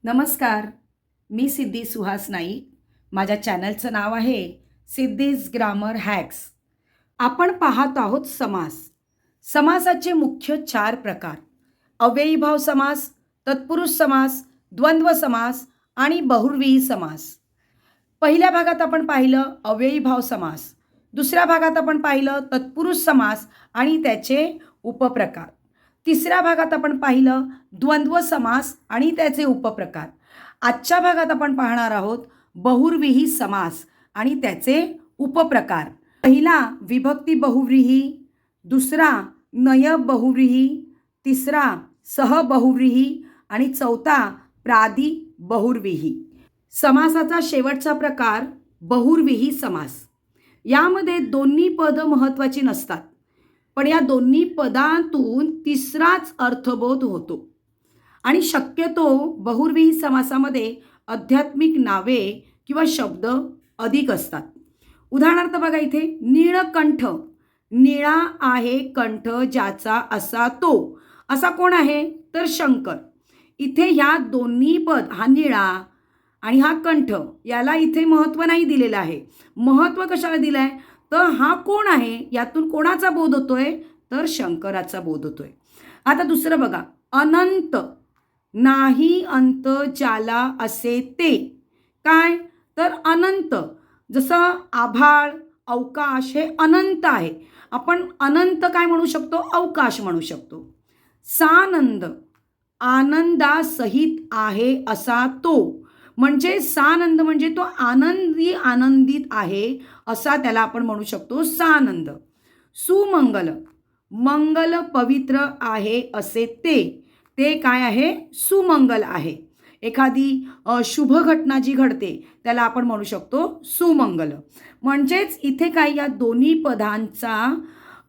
नमस्कार. मी सिद्धी सुहास नाईक. माझ्या चॅनलचं नाव आहे सिद्धीज ग्रामर हॅक्स. आपण पाहत आहोत समास. समासाचे मुख्य 4 प्रकार: अव्ययीभाव समास, तत्पुरुष समास, द्वंद्व समास आणि बहुव्रीही समास. पहिल्या भागात आपण पाहिलं अव्ययीभाव समास. दुसऱ्या भागात आपण पाहिलं तत्पुरुष समास आणि त्याचे उपप्रकार. तिसऱ्या भागात आपण पाहिलं द्वंद्व समास आणि त्याचे उपप्रकार. आजच्या भागात आपण पाहणार आहोत बहुव्रीही समास आणि त्याचे उपप्रकार. पहिला विभक्ती बहुव्रीही, दुसरा नय बहुव्रीही, तिसरा सह बहुव्रीही आणि चौथा प्रादी बहुव्रीही. समासाचा शेवटचा प्रकार बहुव्रीही समास. यामध्ये दोन्ही पद महत्त्वाची नसतात, पण या दोन्ही पदांतून तिसराच अर्थबोध होतो आणि शक्यतो बहुव्रीही समासामध्ये आध्यात्मिक नावे किंवा शब्द अधिक असतात. उदाहरणार्थ बघा इथे नीळकंठ. निळा आहे कंठ ज्याचा असा तो. असा कोण आहे तर शंकर. इथे ह्या दोन्ही पद, हा निळा आणि हा कंठ, याला इथे महत्त्व नाही दिलेलं आहे. महत्त्व कशाला दिलं आहे तर हा कोण आहे, यातून कोणाचा बोध होतोय तर शंकराचा बोध होतोय. आता दुसरं बघा अनंत. नाही अंत ज्याला असे ते. काय तर अनंत. जसं आभाळ, अवकाश हे अनंत आहे. आपण अनंत काय म्हणू शकतो, अवकाश म्हणू शकतो. सानंद. आनंदासहित आहे असा तो. म्हणजे सानंद म्हणजे तो आनंदित आहे असा त्याला आपण म्हणू शकतो सानंद. सुमंगल. मंगल पवित्र आहे असे ते. ते काय आहे सुमंगल आहे. एखादी शुभ घटना जी घडते त्याला आपण म्हणू शकतो सुमंगल. म्हणजेच इथे काय या दोन्ही पदांचा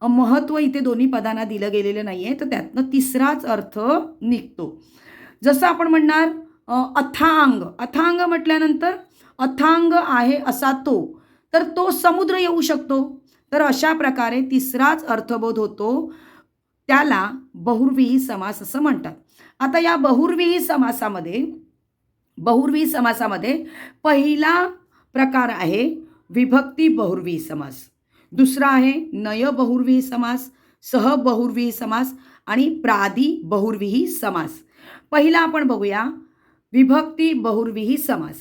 महत्त्व इथे दोन्ही पदांना दिलं गेलेलं नाही आहे, तर त्यातनं तिसराच अर्थ निघतो. जसं आपण म्हणणार अथांग. अथांग म्हटल्यानंतर अथांग आहे असा तो, तर तो समुद्र येऊ शकतो. तर अशा प्रकारे तिसराच अर्थबोध होतो, त्याला बहुव्रीही समास असं म्हणतात. आता या बहुव्रीही समासामध्ये पहिला प्रकार आहे विभक्ती बहुव्रीही समास. दुसरा आहे नय बहुव्रीही समास, सह बहुव्रीही समास आणि प्रादी बहुव्रीही समास. पहिला आपण बघूया विभक्ती बहुव्रीही समास.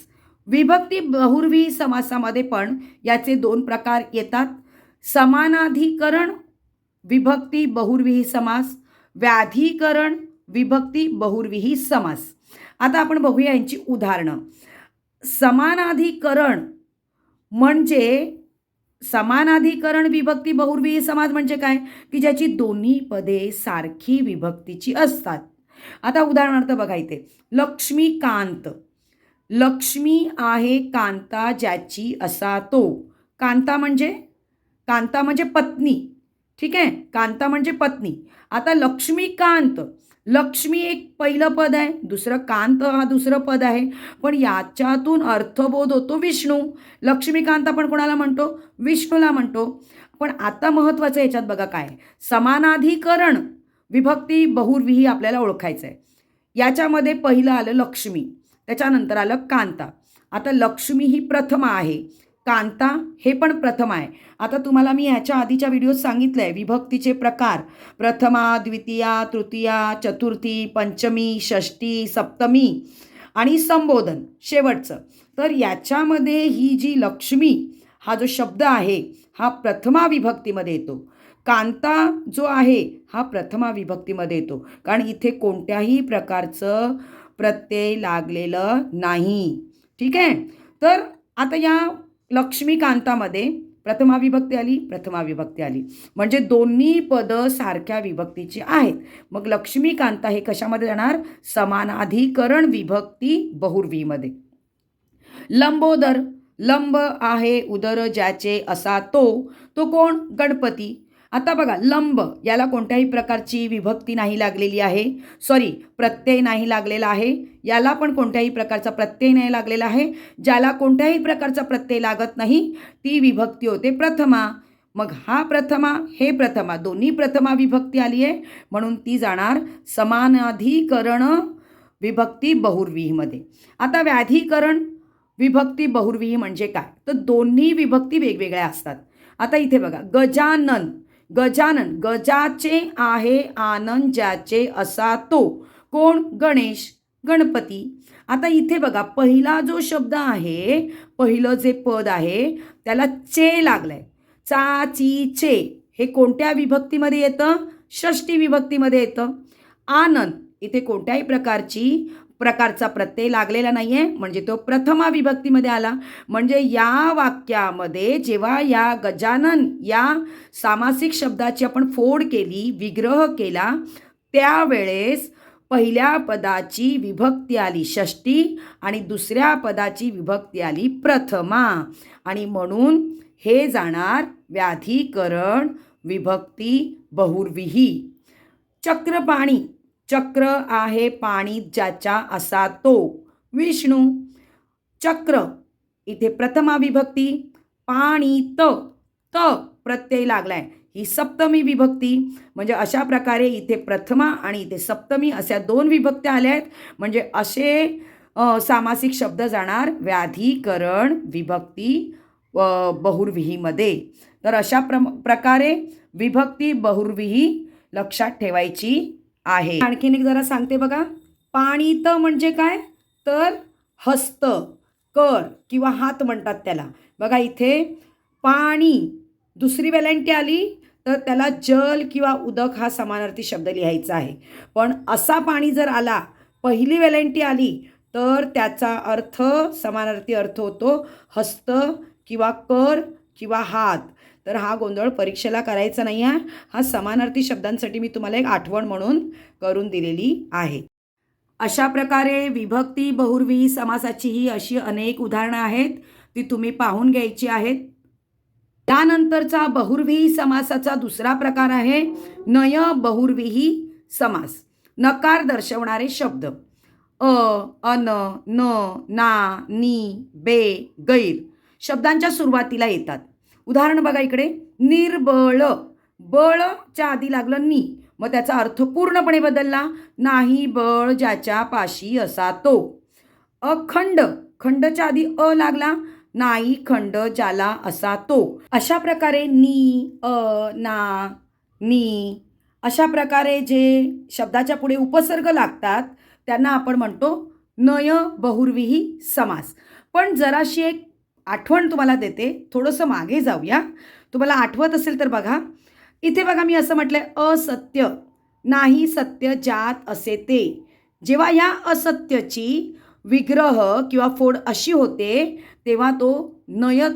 विभक्ती बहुव्रीही समासामध्ये पण याचे 2 प्रकार येतात: समानाधिकरण विभक्ती बहुव्रीही समास, व्याधिकरण विभक्ती बहुव्रीही समास. आता आपण बघूया यांची उदाहरणं. समानाधिकरण विभक्ती बहुव्रीही समास म्हणजे काय की ज्याची दोन्ही पदे सारखी विभक्तीची असतात. आता उदाहरणार्थ बघा इथे लक्ष्मीकांत. लक्ष्मी आहे कांता ज्याची असा तो. कांता म्हणजे पत्नी. ठीक आहे, कांता म्हणजे पत्नी. आता लक्ष्मीकांत. लक्ष्मी एक पहिलं पद आहे, दुसरं कांत हा दुसरं पद आहे, पण याच्यातून अर्थबोध होतो विष्णू. लक्ष्मीकांत आपण कोणाला म्हणतो, विष्णूला म्हणतो. पण आता महत्त्वाचं याच्यात बघा काय, समानाधिकरण विभक्ती बहुव्रीही आपल्याला ओळखायचं आहे. याच्यामध्ये पहिलं आलं लक्ष्मी, त्याच्यानंतर आलं कांता. आता लक्ष्मी ही प्रथमा आहे, कांता हे पण प्रथम आहे. आता तुम्हाला मी ह्याच्या आधीच्या व्हिडिओत सांगितलं आहे विभक्तीचे प्रकार: प्रथमा, द्वितीया, तृतीया, चतुर्थी, पंचमी, षष्टी, सप्तमी आणि संबोधन शेवटचं. तर याच्यामध्ये ही जी लक्ष्मी हा जो शब्द आहे हा प्रथमा विभक्तीमध्ये येतो. कांता जो आहे हा प्रथमा विभक्तीमध्ये येतो, कारण इथे कोणत्याही प्रकारचं प्रत्यय लागलेलं नाही. ठीक आहे, तर आता या लक्ष्मीकांतामध्ये प्रथमा विभक्ती आली म्हणजे दोन्ही पदं सारख्या विभक्तीची आहेत. मग लक्ष्मीकांता हे कशामध्ये जाणार, समानाधिकरण विभक्ती बहुव्रीहीमध्ये. लंबोदर. लंब आहे उदर ज्याचे असा तो. तो कोण, गणपती. आता बघा लंब याला कोणत्याही प्रकारची विभक्ती नाही लागलेली आहे, प्रत्यय नाही लागलेला आहे. याला पण कोणत्याही प्रकारचा प्रत्यय नाही लागलेला आहे. ज्याला कोणत्याही प्रकारचा प्रत्यय लागत नाही ती विभक्ती होते प्रथमा. मग हा प्रथमा हे प्रथमा दोन्ही प्रथमा विभक्ती आली आहे, म्हणून ती जाणार समानाधिकरण विभक्ती बहुव्रीहीमध्ये. आता व्याधिकरण विभक्ती बहुव्रीही म्हणजे काय, तर दोन्ही विभक्ती वेगवेगळ्या असतात. आता इथे बघा, गजानन, गजानन, गजाचे आहे आनंद ज्याचे असा तो, कोण, गणेश, गणपती. आता इथे बघा, पहिला जो शब्द आहे, पहिलं जे पद आहे त्याला चे लागलंय. चा, ची, चे हे कोणत्या विभक्तीमध्ये येतं, षष्टी विभक्तीमध्ये येतं. आनंद इथे कोणत्याही प्रकारचा प्रत्यय लागलेला नाहीये, म्हणजे तो प्रथमा विभक्तीमध्ये आला. म्हणजे या वाक्यामध्ये जेव्हा या गजानन या सामासिक शब्दाची आपण फोड केली, विग्रह केला, त्यावेळेस पहिल्या पदाची विभक्ती आली षष्टी आणि दुसऱ्या पदाची विभक्ती आली प्रथमा, आणि म्हणून हे जाणार व्याधिकरण विभक्ती बहुव्रीही. चक्रपाणी, चक्र आहे पाणी ज्याच्या असा तो, विष्णू. चक्र इथे प्रथमा विभक्ती, पाणी त, त प्रत्यय लागलाय, ही सप्तमी विभक्ती. म्हणजे अशा प्रकारे इथे प्रथमा आणि इथे सप्तमी अशा दोन विभक्त्या आल्या आहेत. म्हणजे असे सामासिक शब्द जाणार व्याधिकरण विभक्ती बहुव्रीहीमध्ये. तर अशा प्रकारे विभक्ती बहुव्रीही लक्षात ठेवायची आहे. आणखीन एक जरा सांगते बघा. पाणीत म्हणजे काय, तर हस्त, कर किंवा हात म्हणतात त्याला. बघा इथे पाणी दुसरी वेलांटी आली तर त्याला जल किंवा उदक हा समानार्थी शब्द लिहायचा आहे. पण असा पाणी जर आला, पहिली वेलांटी आली, तर त्याचा अर्थ समानार्थी अर्थ होतो हस्त किंवा कर किंवा हात. तर हा गोंधळ परीक्षेला करायचा नाही आहे. हा समानार्थी शब्दांसाठी मी तुम्हाला एक आठवण म्हणून करून दिलेली आहे. अशा प्रकारे विभक्ती बहुव्रीही समासाची ही अशी अनेक उदाहरणं आहेत, ती तुम्ही पाहून घ्यायची आहेत. त्यानंतरचा बहुव्रीही समासाचा दुसरा प्रकार आहे नय बहुव्रीही समास. नकार दर्शवणारे शब्द अन, न, ना, नी, बे, गैर शब्दांच्या सुरुवातीला येतात. उदाहरण बघा इकडे, निर्बळ, बळच्या आधी लागलं नी, मग त्याचा अर्थ पूर्णपणे बदलला, नाही बळ ज्याच्या पाशी असा तो. अखंड, खंडच्या आधी अ लागला, नाही खंड ज्याला असा तो. अशा प्रकारे नी, ना, नी अशा प्रकारे जे शब्दाच्या पुढे उपसर्ग लागतात त्यांना आपण म्हणतो नय बहुव्रीही समास. पण जराशी एक आठवण तुम्हाला देते, थोडंसं मागे जाऊया. तुम्हाला आठवत असेल तर बघा, इथे बघा मी असं म्हटलंय असत्य, नाही सत्य ज्यात असे ते. जेव्हा या असत्याची विग्रह किंवा फोड अशी होते तेव्हा तो नय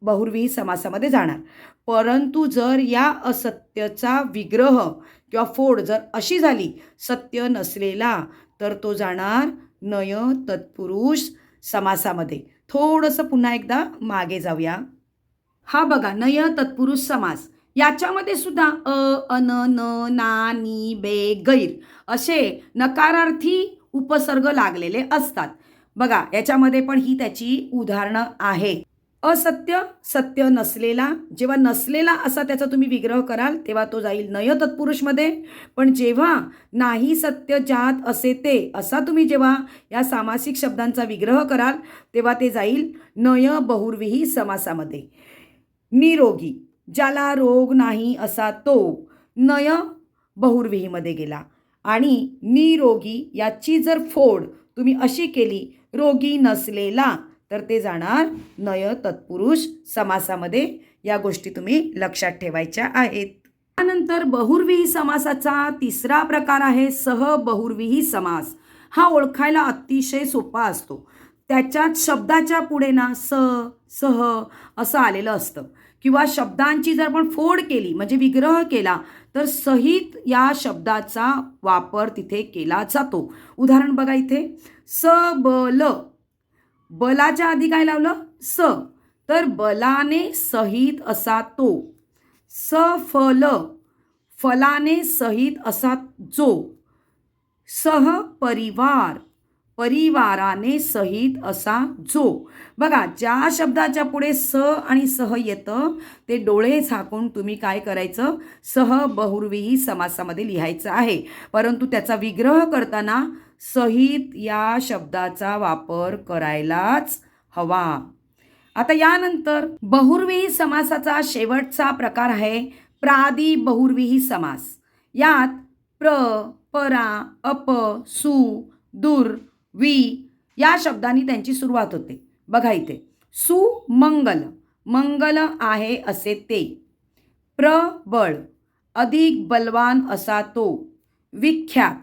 बहुव्रीही समासामध्ये जाणार. परंतु जर या असत्याचा विग्रह किंवा फोड जर अशी झाली सत्य नसलेला, तर तो जाणार नय तत्पुरुष समासामध्ये. थोडंसं पुन्हा एकदा मागे जाऊया. हा बघा नय तत्पुरुष समास, याच्यामध्ये सुद्धा अन, न, ना, नी, बे, गैर असे नकारार्थी उपसर्ग लागलेले असतात. बघा याच्यामध्ये पण ही त्याची उदाहरणं आहे. असत्य, सत्य नसलेला, जेव्हा नसलेला असा त्याचा तुम्ही विग्रह कराल तेव्हा तो जाईल नय तत्पुरुषमध्ये. पण जेव्हा नाही सत्य ज्यात असे ते असा तुम्ही जेव्हा या सामासिक शब्दांचा विग्रह कराल तेव्हा ते जाईल नय बहुव्रीही समासामध्ये. निरोगी, ज्याला रोग नाही असा तो, नय बहुव्रीहीमध्ये गेला. आणि निरोगी याची जर फोड तुम्ही अशी केली रोगी नसलेला, तर ते जाणार नय तत्पुरुष समासामध्ये. या गोष्टी तुम्ही लक्षात ठेवायच्या आहेत. त्यानंतर बहुव्रीही समासाचा तिसरा प्रकार आहे सहबहुव्रीही समास. हा ओळखायला अतिशय सोपा असतो. त्याच्यात शब्दाच्या पुढे ना स, सह असं आलेलं असतं, किंवा शब्दांची जर आपण फोड केली म्हणजे विग्रह केला तर सहित या शब्दाचा वापर तिथे केला जातो. उदाहरण बघा इथे, सबल, बलाच्या आधी काय लावलं स, तर बलाने सहित असा तो. सफल, फलाने सहित असा जो. सहपरिवार, परिवाराने सहित असा जो. बघा ज्या शब्दाच्या पुढे स आणि सह येतं ते डोळे झाकून तुम्ही काय करायचं, सहबहुव्रीही समासामध्ये लिहायचं आहे. परंतु त्याचा विग्रह करताना सहित या शब्दाचा वापर करायलाच हवा. आता यानंतर बहुर्विही समासाचा शेवटचा प्रकार आहे प्रादि बहुर्विही समास. यात प्र, परा, अप, सु, दूर, वि या शब्दांनी त्यांची सुरुवात होते. बघा इथे सुमंगल, मंगल आहे असे ते. प्रबळ, अधिक बलवान असा तो. विख्यात,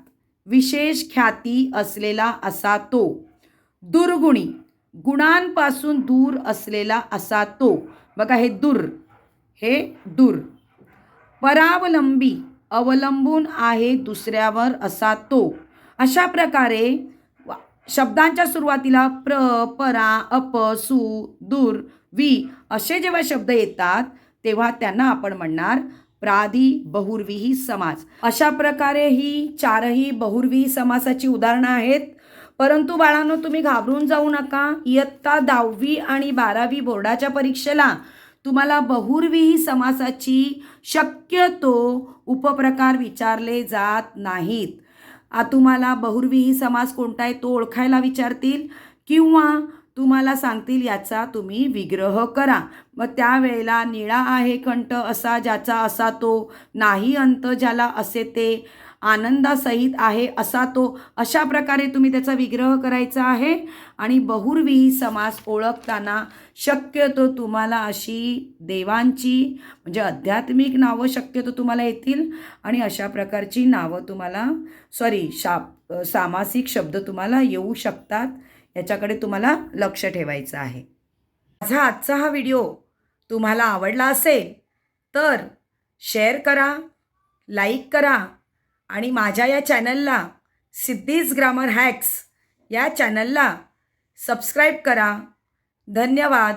विशेष ख्याती असलेला असा तो. दुर्गुणी, गुणांपासून दूर असलेला असा तो. बघा हे दूर. परावलंबी, अवलंबून आहे दुसऱ्यावर असा तो. अशा प्रकारे शब्दांच्या सुरुवातीला प्र, परा, अप, सु, दूर, वि असे जेव्हा शब्द येतात तेव्हा त्यांना आपण म्हणणार प्रादि बहुर्विही समास. अशा प्रकारे ही चारही बहुर्विही समासाची उदाहरणं आहेत. परंतु बाळांनो, तुम्ही घाबरून जाऊ नका. इयत्ता 10वी आणि 12वी बोर्डाच्या परीक्षेला तुम्हाला बहुर्विही समासाची शक्यतो उपप्रकार विचारले जात नाहीत. तुम्हाला बहुर्विही समास कोणता आहे तो ओळखायला विचारतील किंवा तुम्हाला सांगतील याचा तुम्ही विग्रह करा. मग त्यावेळेला निळा आहे कंठ असा ज्याचा असा तो, नाही अंत ज्याला असे ते, आनंदासहित आहे असा तो, अशा प्रकारे तुम्ही त्याचा विग्रह करायचा आहे. आणि बहुर्विही समास ओळखताना शक्यतो तुम्हाला अशी देवांची म्हणजे आध्यात्मिक नावं शक्यतो तुम्हाला येतील आणि अशा प्रकारची नावं तुम्हाला सामासिक शब्द तुम्हाला येऊ शकतात. याच्याकडे तुम्हाला लक्ष ठेवायचं आहे. माझा आजचा हा व्हिडिओ तुम्हाला आवडला असेल तर शेअर करा, लाईक करा आणि माझ्या या चॅनलला सिद्धीज ग्रामर हॅक्स या चॅनलला सबस्क्राईब करा. धन्यवाद.